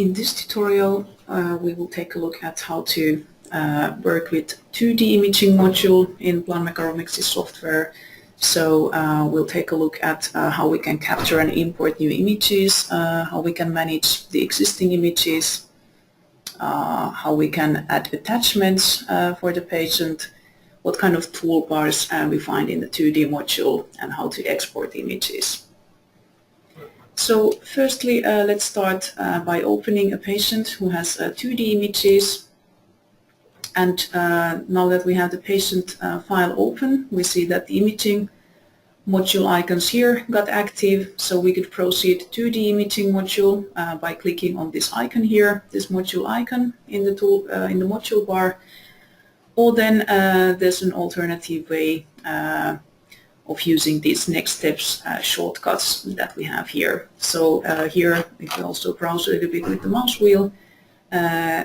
In this tutorial, we will take a look at how to work with 2D imaging module in Planmeca Romexis software. So we'll take a look at how we can capture and import new images, how we can manage the existing images, how we can add attachments for the patient, what kind of toolbars we find in the 2D module, and how to export images. So firstly, let's start by opening a patient who has 2D images. And now that we have the patient file open, we see that the imaging module icons here got active. So we could proceed to the imaging module by clicking on this icon here, this module icon in the module bar. Or then there's an alternative way of using these next steps shortcuts that we have here. So here, if we also browse a little bit with the mouse wheel,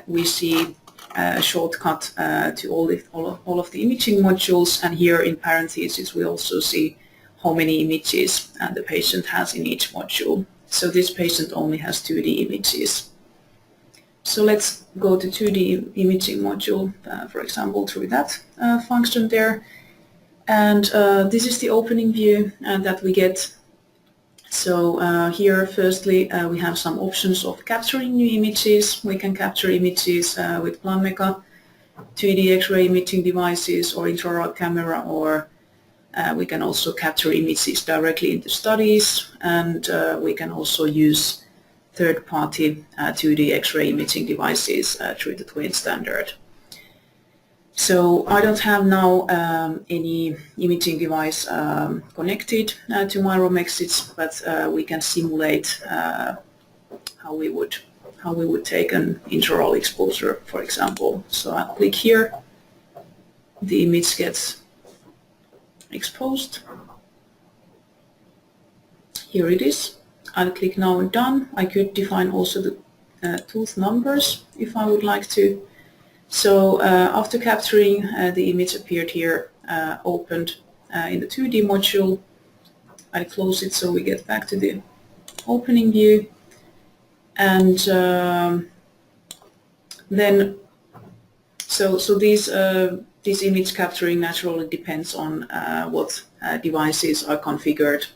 we see a shortcut to all of the imaging modules, and here in parentheses we also see how many images the patient has in each module. So this patient only has 2D images. So let's go to 2D imaging module, for example, through that function there. And this is the opening view that we get. So here, firstly, we have some options of capturing new images. We can capture images with Planmeca 2D X-ray imaging devices or intraoral camera, or we can also capture images directly in the studies, and we can also use third-party 2D X-ray imaging devices through the Twin standard. So I don't have now any imaging device connected to my Romexis, but we can simulate how we would take an intraoral exposure, for example. So I'll click here, the image gets exposed. Here it is. I'll click now and done. I could define also the tooth numbers if I would like to. So after capturing, the image appeared here, opened in the 2D module. I close it so we get back to the opening view. And then, so this image capturing naturally depends on what devices are configured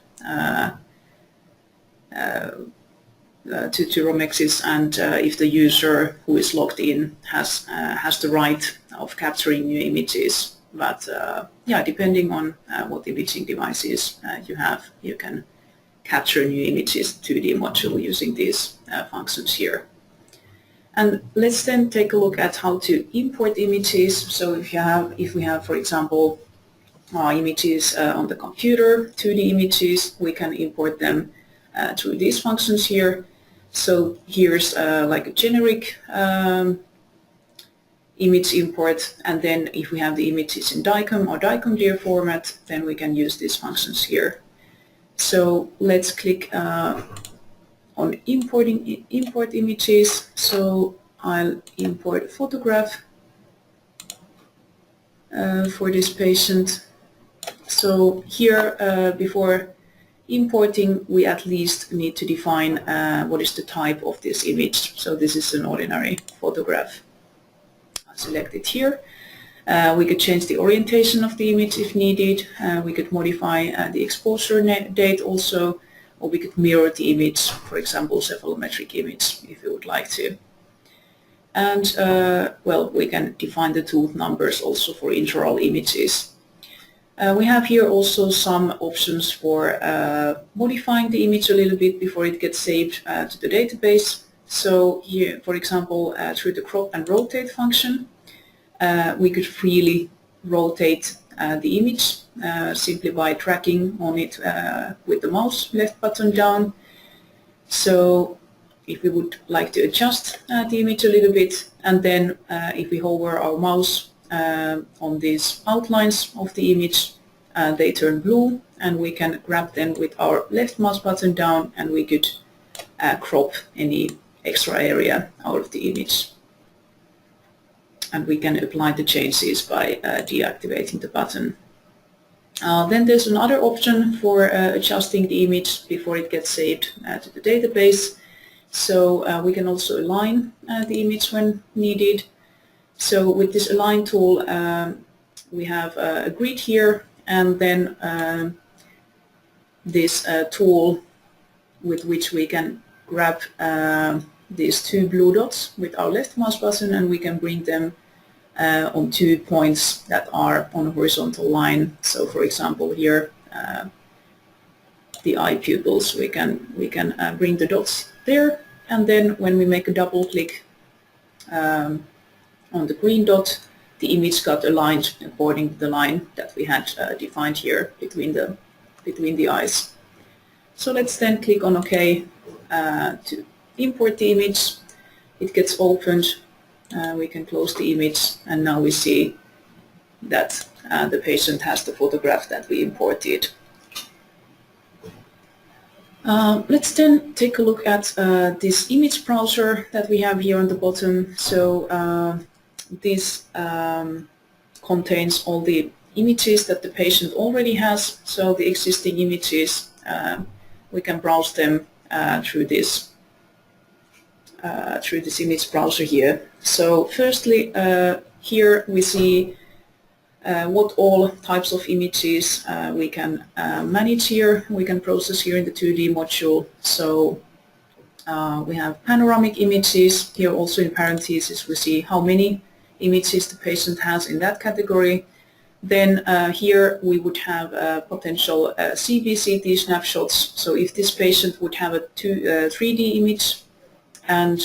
to Romexis, and if the user who is logged in has the right of capturing new images. But yeah, depending on what imaging devices you have, you can capture new images to the module using these functions here. And let's then take a look at how to import images. So if we have, for example, images on the computer, 2D images, we can import them through these functions here. So here's like a generic image import, and then if we have the images in DICOM or DICOM-DIR format, then we can use these functions here. So let's click on import images. So I'll import a photograph for this patient. So here, before importing, we at least need to define what is the type of this image. So this is an ordinary photograph. I'll select it here. We could change the orientation of the image if needed. We could modify the exposure date also, or we could mirror the image, for example, cephalometric image, if you would like to. And well, we can define the tooth numbers also for intraoral images. We have here also some options for modifying the image a little bit before it gets saved to the database. So here, for example, through the crop and rotate function, we could freely rotate the image simply by dragging on it with the mouse left button down. So if we would like to adjust the image a little bit, and then if we hover our mouse on these outlines of the image, they turn blue, and we can grab them with our left mouse button down, and we could crop any extra area out of the image. And we can apply the changes by deactivating the button. Then there's another option for adjusting the image before it gets saved to the database. So we can also align the image when needed. So with this align tool, we have a grid here, and then this tool with which we can grab these two blue dots with our left mouse button, and we can bring them on 2 points that are on a horizontal line. So for example here, the eye pupils, we can bring the dots there, and then when we make a double click on the green dot, the image got aligned according to the line that we had defined here between the eyes. So let's then click on OK to import the image. It gets opened. We can close the image, and now we see that the patient has the photograph that we imported. Let's then take a look at this image browser that we have here on the bottom. So this contains all the images that the patient already has. So the existing images, we can browse them through this image browser here. So firstly, here we see what all types of images we can manage here, we can process here in the 2D module. So we have panoramic images. Here also in parentheses we see how many images the patient has in that category. Then here we would have potential CBCT snapshots. So if this patient would have a 3D image, and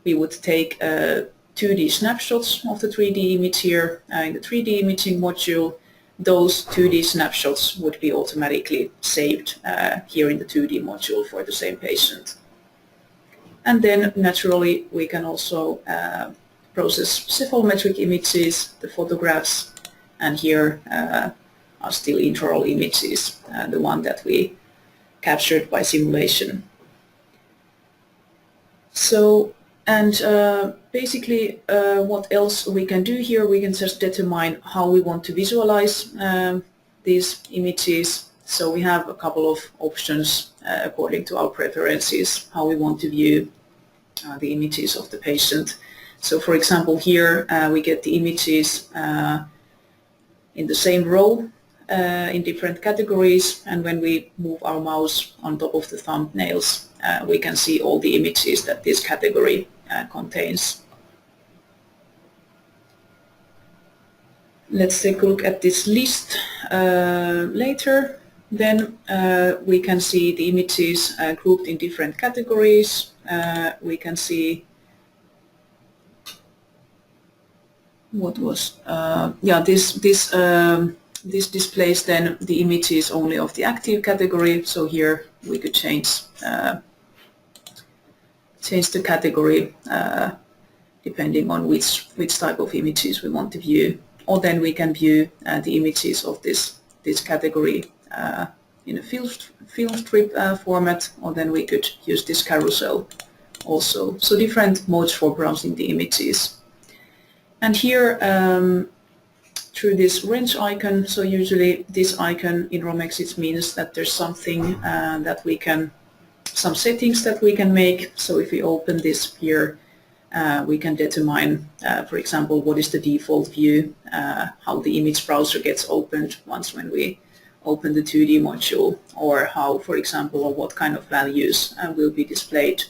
we would take 2D snapshots of the 3D image here in the 3D imaging module, those 2D snapshots would be automatically saved here in the 2D module for the same patient. And then naturally we can also process cephalometric images, the photographs, and here are still intraoral images, the one that we captured by simulation. So, and basically what else we can do here, we can just determine how we want to visualize these images. So we have a couple of options according to our preferences, how we want to view the images of the patient. So for example here we get the images in the same row in different categories, and when we move our mouse on top of the thumbnails we can see all the images that this category contains. Let's take a look at this list later. Then we can see the images grouped in different categories. We can see what was this displays then the images only of the active category. So here we could change the category depending on which type of images we want to view, or then we can view the images of this category in a film strip format, or then we could use this carousel also. So different modes for browsing the images. And here through this wrench icon, so usually this icon in Romexis means that there's something that we can, some settings that we can make. So if we open this here, we can determine, for example, what is the default view, how the image browser gets opened once when we open the 2D module, or how, for example, or what kind of values will be displayed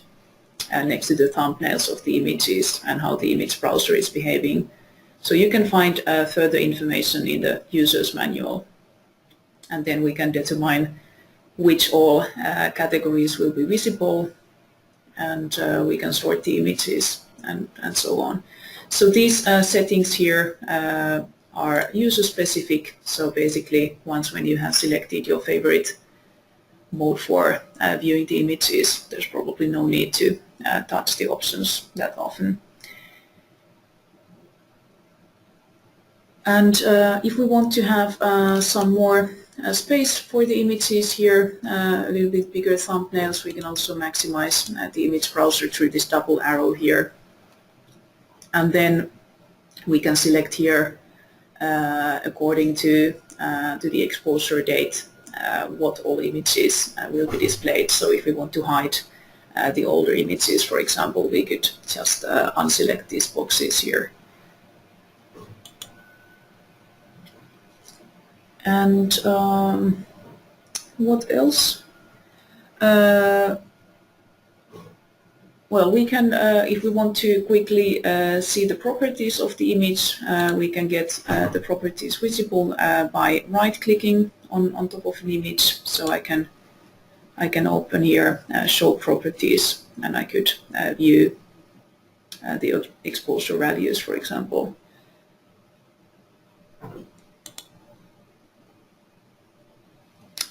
next to the thumbnails of the images, and how the image browser is behaving. So you can find further information in the user's manual, and then we can determine which all categories will be visible, and we can sort the images and so on. So these settings here are user specific. So basically once when you have selected your favorite mode for viewing the images, there's probably no need to touch the options that often. And if we want to have some more space for the images here, a little bit bigger thumbnails, we can also maximize the image browser through this double arrow here. And then we can select here according to the exposure date what all images will be displayed. So if we want to hide the older images, for example, we could just unselect these boxes here. And what else? Well, we can, if we want to quickly see the properties of the image, we can get the properties visible by right-clicking on top of an image. So I can open here show properties, and I could view the exposure values, for example.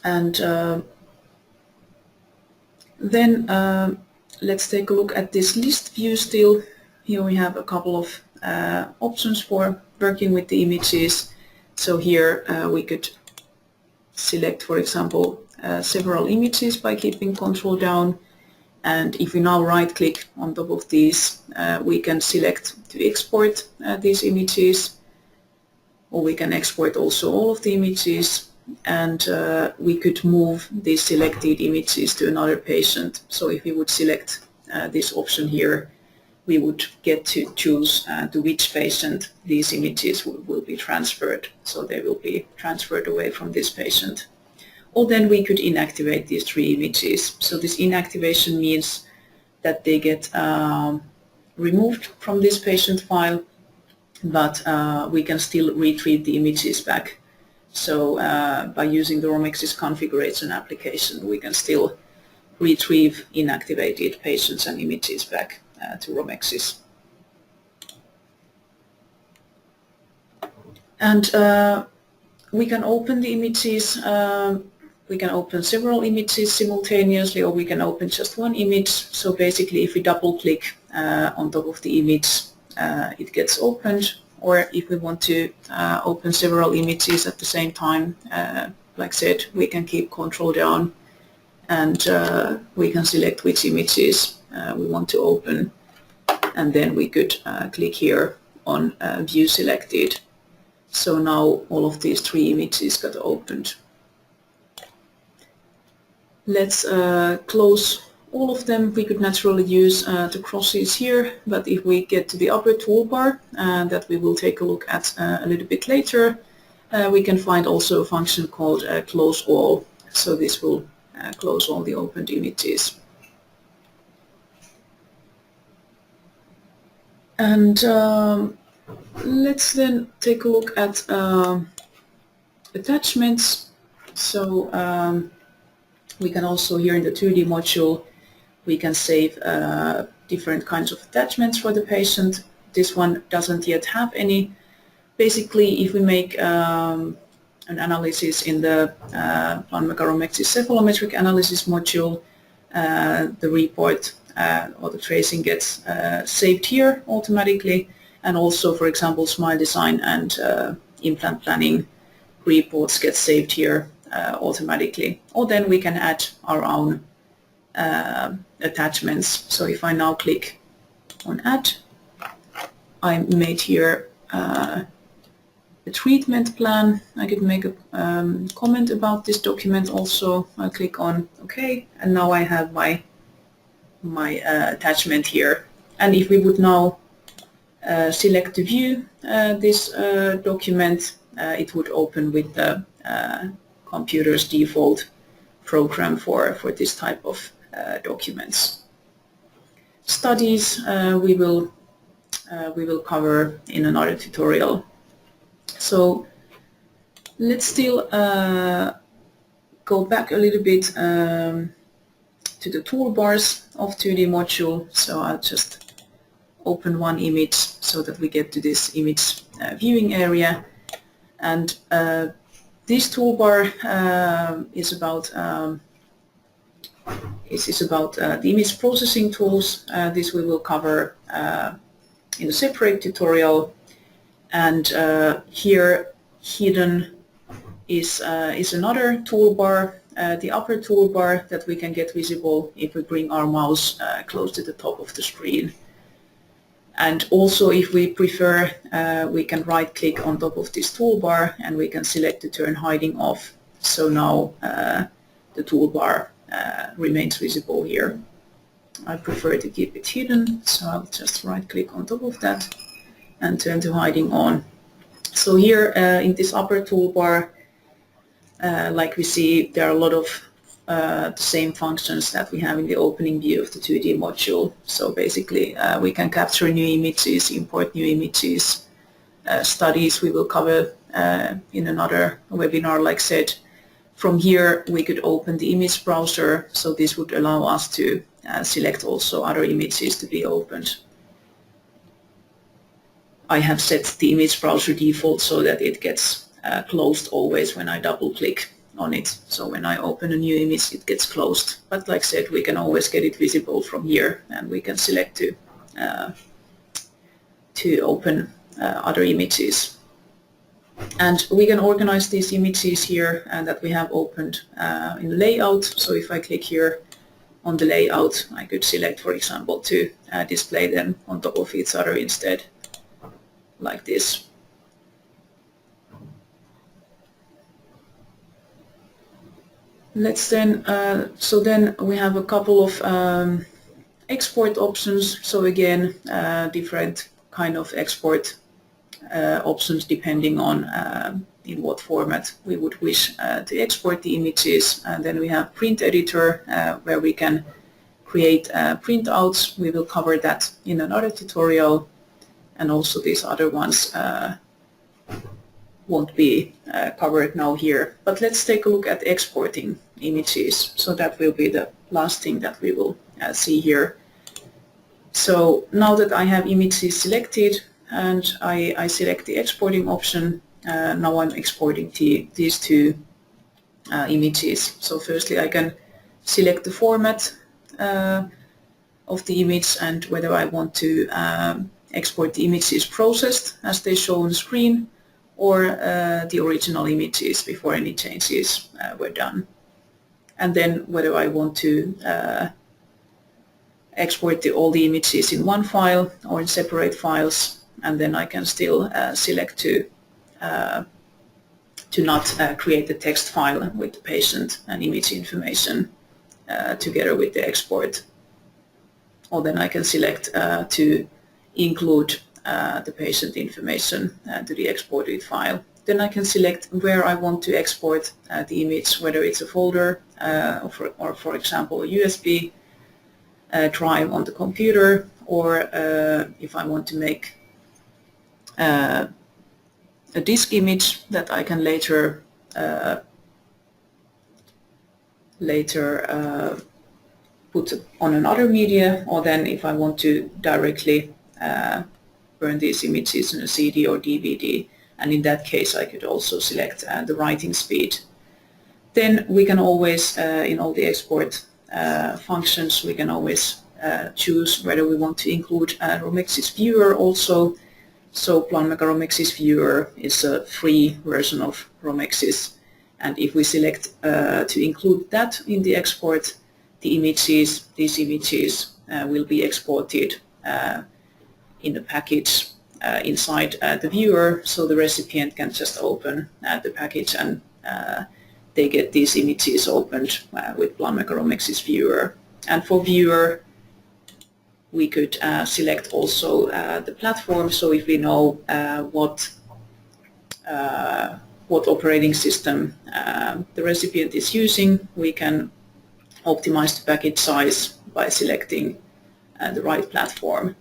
And then let's take a look at this list view still. Here we have a couple of options for working with the images. So here we could select, for example, several images by keeping Control down. And if we now right-click on top of these, we can select to export these images, or we can export also all of the images. And we could move these selected images to another patient. So if we would select this option here, we would get to choose to which patient these images will be transferred. So they will be transferred away from this patient. Or then we could inactivate these 3 images. So this inactivation means that they get removed from this patient file, but we can still retrieve the images back. So by using the Romexis configuration application, we can still retrieve inactivated patients and images back to Romexis. And we can open the images. We can open several images simultaneously, or we can open just one image. So basically, if we double-click on top of the image, it gets opened. Or if we want to open several images at the same time, like I said, we can keep Control down, and we can select which images we want to open, and then we could click here on View Selected. So now all of these 3 images got opened. Let's close all of them. We could naturally use the crosses here, but if we get to the upper toolbar that we will take a look at a little bit later, we can find also a function called Close All. So this will close all the opened images. And let's then take a look at attachments. So we can also, here in the 2D module, we can save different kinds of attachments for the patient. This one doesn't yet have any. Basically, if we make an analysis in the Planmeca Romexis cephalometric analysis module, the report or the tracing gets saved here automatically, and also, for example, smile design and implant planning reports get saved here automatically. Or then we can add our own attachments. So if I now click on Add, I made here a treatment plan. I could make a comment about this document also. I'll click on OK, and now I have my attachment here. And if we would now select to view this document, it would open with the computer's default program for this type of documents. Studies we will cover in another tutorial. So let's still go back a little bit to the toolbars of 2D module. So I'll just open one image so that we get to this image viewing area. And this toolbar is about the image processing tools. This we will cover in a separate tutorial. And here hidden is another toolbar, the upper toolbar that we can get visible if we bring our mouse close to the top of the screen. And also, if we prefer, we can right-click on top of this toolbar and we can select to turn hiding off. So now the toolbar remains visible here. I prefer to keep it hidden, so I'll just right click on top of that and turn to hiding on. So here in this upper toolbar, like we see, there are a lot of the same functions that we have in the opening view of the 2D module. So basically we can capture new images, import new images, studies we will cover in another webinar, like said. From here we could open the image browser, so this would allow us to select also other images to be opened. I have set the image browser default so that it gets closed always when I double click on it. So when I open a new image it gets closed. But like I said, we can always get it visible from here, and we can select to open other images. And we can organize these images here that we have opened in layout. So if I click here on the layout, I could select, for example, to display them on top of each other instead, like this. Let's then, so then we have a couple of export options. So again, different kind of export options depending on in what format we would wish to export the images. And then we have print editor where we can create printouts. We will cover that in another tutorial, and also these other ones won't be covered now here. But let's take a look at exporting images. So that will be the last thing that we will see here. So now that I have images selected and I select the exporting option, now I'm exporting these two images. So firstly I can select the format of the image and whether I want to export the images processed as they show on the screen, or the original images before any changes were done. And then whether I want to export all the images in one file or in separate files, and then I can still select to not create the text file with the patient and image information together with the export. Or then I can select to include the patient information to the exported file. Then I can select where I want to export the image, whether it's a folder or for example a USB drive on the computer, or if I want to make a disk image that I can later put on another media, or then if I want to directly burn these images in a CD or DVD, and in that case I could also select the writing speed. Then we can always, in all the export functions, we can always choose whether we want to include a Romexis viewer also. So Planmeca Romexis viewer is a free version of Romexis, and if we select to include that in the export, the images, these images will be exported in a package inside the viewer, so the recipient can just open the package and they get these images opened with Planmeca Romexis viewer. And for viewer, we could select also the platform. So if we know what operating system the recipient is using, we can optimize the package size by selecting the right platform,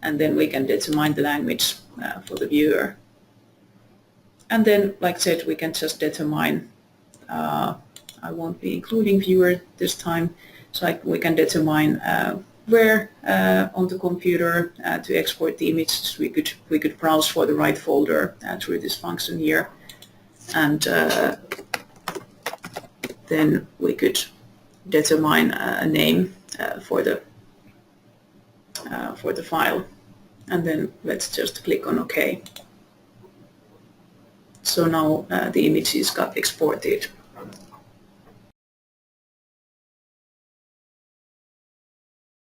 and then we can determine the language for the viewer. And then, like I said, we can just determine, I won't be including viewer this time, so we can determine where on the computer to export the images. We could browse for the right folder through this function here, and then we could determine a name for the file, and then let's just click on OK. So now the images got exported.